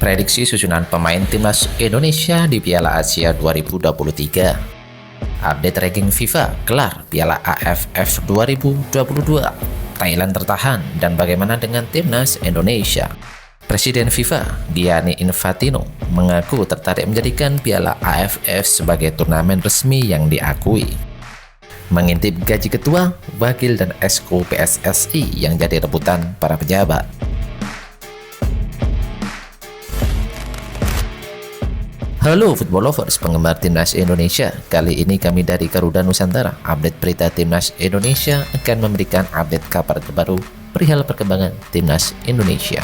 Prediksi susunan pemain timnas Indonesia di Piala Asia 2023. Update ranking FIFA gelar Piala AFF 2022. Thailand tertahan dan bagaimana dengan timnas Indonesia? Presiden FIFA Gianni Infantino mengaku tertarik menjadikan Piala AFF sebagai turnamen resmi yang diakui. Mengintip gaji ketua, wakil dan exco PSSI yang jadi rebutan para pejabat. Halo Football Lovers, penggemar Timnas Indonesia. Kali ini kami dari Garuda Nusantara, update berita Timnas Indonesia akan memberikan update kabar terbaru perihal perkembangan Timnas Indonesia.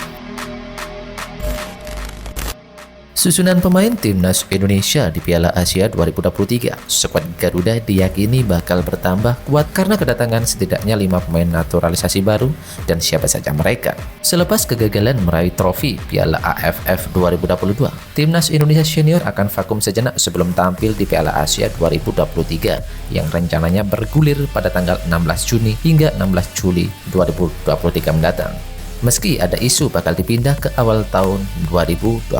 Susunan pemain Timnas Indonesia di Piala Asia 2023, skuad Garuda diyakini bakal bertambah kuat karena kedatangan setidaknya 5 pemain naturalisasi baru dan siapa saja mereka. Selepas kegagalan meraih trofi Piala AFF 2022, Timnas Indonesia Senior akan vakum sejenak sebelum tampil di Piala Asia 2023 yang rencananya bergulir pada tanggal 16 Juni hingga 16 Juli 2023 mendatang. Meski ada isu bakal dipindah ke awal tahun 2024,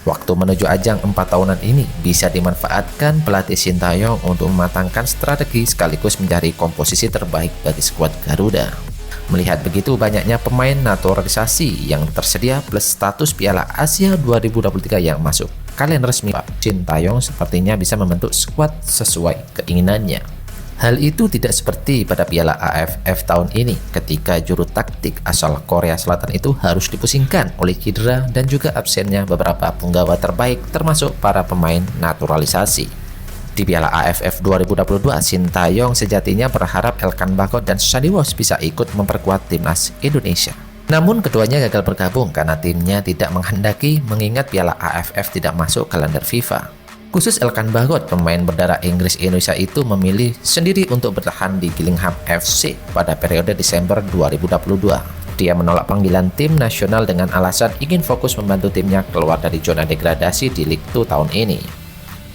waktu menuju ajang 4 tahunan ini bisa dimanfaatkan pelatih Sintayong untuk mematangkan strategi sekaligus mencari komposisi terbaik bagi skuad Garuda. Melihat begitu banyaknya pemain naturalisasi yang tersedia plus status Piala Asia 2023 yang masuk kalender resmi, Sintayong sepertinya bisa membentuk skuad sesuai keinginannya. Hal itu tidak seperti pada Piala AFF tahun ini ketika juru taktik asal Korea Selatan itu harus dipusingkan oleh cedera dan juga absennya beberapa punggawa terbaik termasuk para pemain naturalisasi. Di Piala AFF 2022, Sintayong sejatinya berharap Elkan Bagot dan Sandy Walsh bisa ikut memperkuat timnas Indonesia. Namun keduanya gagal bergabung karena timnya tidak menghendaki mengingat Piala AFF tidak masuk kalender FIFA. Khusus Elkan Bagot, pemain berdarah Inggris Indonesia itu memilih sendiri untuk bertahan di Gillingham FC pada periode Desember 2022. Dia menolak panggilan tim nasional dengan alasan ingin fokus membantu timnya keluar dari zona degradasi di Liga 2 tahun ini.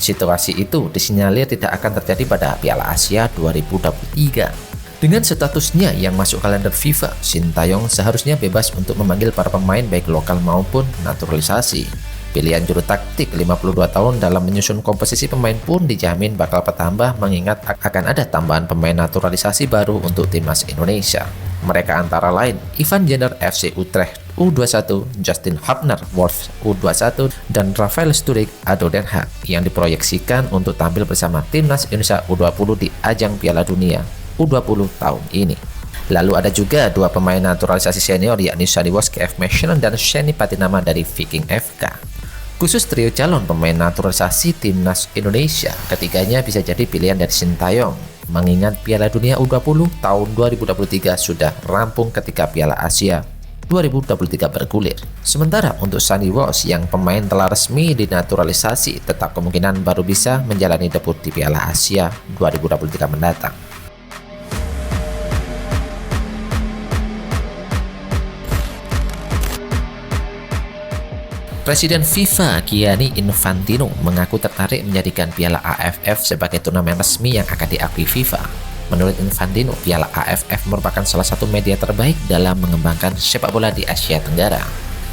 Situasi itu disinyalir tidak akan terjadi pada Piala Asia 2023. Dengan statusnya yang masuk kalender FIFA, Sintayong seharusnya bebas untuk memanggil para pemain baik lokal maupun naturalisasi. Pilihan juru taktik 52 tahun dalam menyusun komposisi pemain pun dijamin bakal bertambah mengingat akan ada tambahan pemain naturalisasi baru untuk timnas Indonesia. Mereka antara lain Ivan Jenner FC Utrecht U21, Justin Hubner Wolves U21, dan Rafael Sturridge ADO Den Haag yang diproyeksikan untuk tampil bersama timnas Indonesia U20 di ajang Piala Dunia U20 tahun ini. Lalu ada juga 2 pemain naturalisasi senior yakni Sandy Walsh KF Mechelen dan Sheni Patinama dari Viking FK. Khusus trio calon pemain naturalisasi timnas Indonesia, ketiganya bisa jadi pilihan dari Sintayong, mengingat Piala Dunia U20 tahun 2023 sudah rampung ketika Piala Asia 2023 bergulir. Sementara untuk Sandy Walsh yang pemain telah resmi dinaturalisasi, tetap kemungkinan baru bisa menjalani debut di Piala Asia 2023 mendatang. Presiden FIFA Gianni Infantino mengaku tertarik menjadikan Piala AFF sebagai turnamen resmi yang akan diakui FIFA. Menurut Infantino, Piala AFF merupakan salah satu media terbaik dalam mengembangkan sepak bola di Asia Tenggara.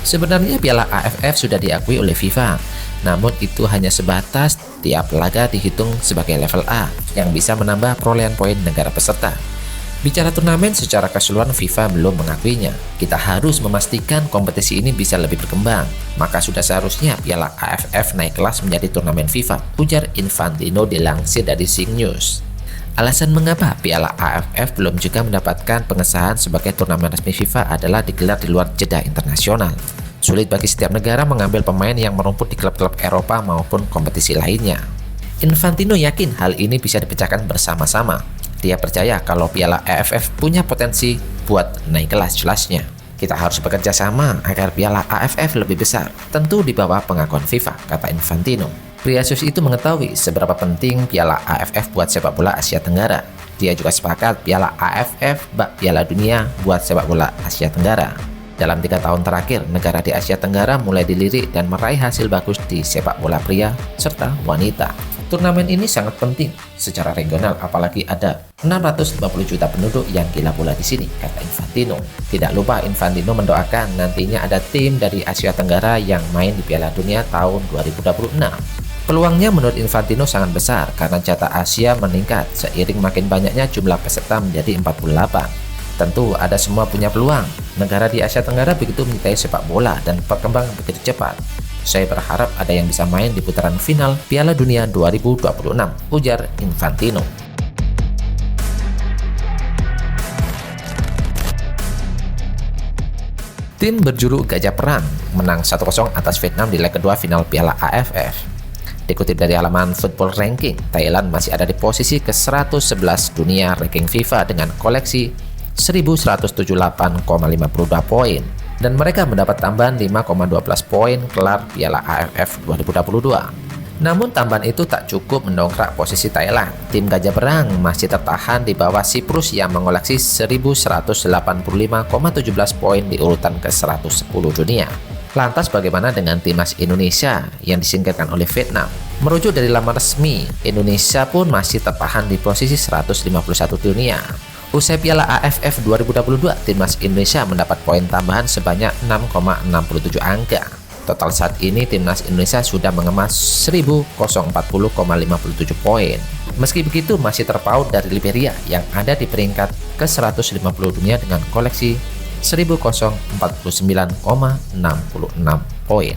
Sebenarnya Piala AFF sudah diakui oleh FIFA, namun itu hanya sebatas tiap laga dihitung sebagai level A yang bisa menambah perolehan poin negara peserta. Bicara turnamen secara keseluruhan, FIFA belum mengakuinya. Kita harus memastikan kompetisi ini bisa lebih berkembang. Maka sudah seharusnya Piala AFF naik kelas menjadi turnamen FIFA, ujar Infantino dilansir dari Sing News. Alasan mengapa Piala AFF belum juga mendapatkan pengesahan sebagai turnamen resmi FIFA adalah digelar di luar jeda internasional. Sulit bagi setiap negara mengambil pemain yang merumput di klub-klub Eropa maupun kompetisi lainnya. Infantino yakin hal ini bisa dipecahkan bersama-sama. Dia percaya kalau Piala AFF punya potensi buat naik kelas jelasnya. Kita harus bekerja sama agar Piala AFF lebih besar, tentu di bawah pengakuan FIFA, kata Infantino. Pria sukses itu mengetahui seberapa penting Piala AFF buat sepak bola Asia Tenggara. Dia juga sepakat Piala AFF bak Piala Dunia buat sepak bola Asia Tenggara. Dalam 3 tahun terakhir, negara di Asia Tenggara mulai dilirik dan meraih hasil bagus di sepak bola pria serta wanita. Turnamen ini sangat penting secara regional, apalagi ada 650 juta penduduk yang gila bola di sini, kata Infantino. Tidak lupa Infantino mendoakan nantinya ada tim dari Asia Tenggara yang main di Piala Dunia tahun 2026. Peluangnya menurut Infantino sangat besar karena jatah Asia meningkat seiring makin banyaknya jumlah peserta menjadi 48. Tentu ada semua punya peluang. Negara di Asia Tenggara begitu menyukai sepak bola dan perkembangan begitu cepat. Saya berharap ada yang bisa main di putaran final Piala Dunia 2026, ujar Infantino. Tim berjuluk Gajah Perang menang 1-0 atas Vietnam di leg kedua final Piala AFF. Dikutip dari halaman Football Ranking, Thailand masih ada di posisi ke-111 dunia ranking FIFA dengan koleksi 1178,52 poin. Dan mereka mendapat tambahan 5,12 poin kelar Piala AFF 2022. Namun tambahan itu tak cukup mendongkrak posisi Thailand. Tim Gajah Perang masih tertahan di bawah Siprus yang mengoleksi 1185,17 poin di urutan ke-110 dunia. Lantas bagaimana dengan timnas Indonesia yang disingkirkan oleh Vietnam? Merujuk dari laman resmi, Indonesia pun masih tertahan di posisi 151 dunia. Usai Piala AFF 2022, timnas Indonesia mendapat poin tambahan sebanyak 6,67 angka. Total saat ini timnas Indonesia sudah mengemas 1040,57 poin. Meski begitu masih terpaut dari Liberia yang ada di peringkat ke-150 dunia dengan koleksi 1049,66 poin.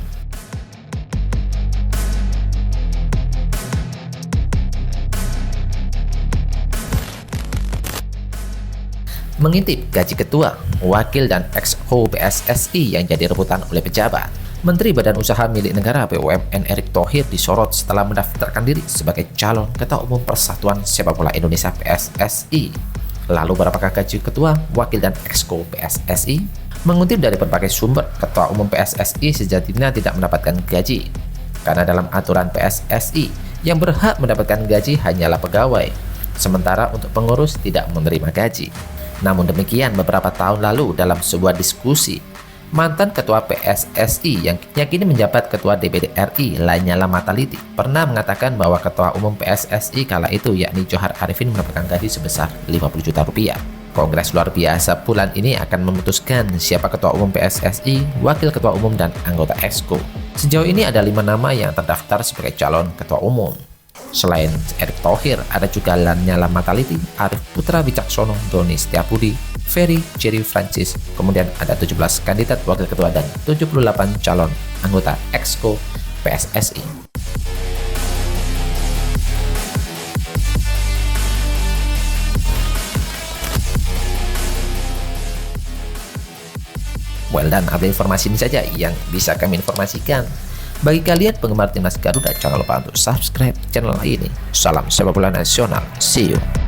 Mengintip gaji ketua, wakil dan ex-co PSSI yang jadi rebutan oleh pejabat, Menteri Badan Usaha Milik Negara BUMN Erick Thohir disorot setelah mendaftarkan diri sebagai calon Ketua Umum Persatuan Sepak Bola Indonesia PSSI. Lalu berapakah gaji ketua, wakil dan ex-co PSSI? Mengutip dari berbagai sumber, Ketua Umum PSSI sejatinya tidak mendapatkan gaji. Karena dalam aturan PSSI, yang berhak mendapatkan gaji hanyalah pegawai, sementara untuk pengurus tidak menerima gaji. Namun demikian, beberapa tahun lalu dalam sebuah diskusi, mantan ketua PSSI yang kini menjabat ketua DPD RI, Lanyala Mataliti, pernah mengatakan bahwa ketua umum PSSI kala itu yakni Johar Arifin mendapatkan gaji sebesar 50 juta rupiah. Kongres luar biasa bulan ini akan memutuskan siapa ketua umum PSSI, wakil ketua umum, dan anggota exco. Sejauh ini ada 5 nama yang terdaftar sebagai calon ketua umum. Selain Erick Thohir, ada juga Lanyala Mataliti, Arif Putra Wicaksono, Doni Setiabudi, Ferry Jerry Francis, kemudian ada 17 kandidat wakil ketua dan 78 calon anggota exco PSSI. Well, dan ada informasi ini saja yang bisa kami informasikan. Bagi kalian penggemar timnas Garuda, jangan lupa untuk subscribe channel ini. Salam sepak bola nasional. See you.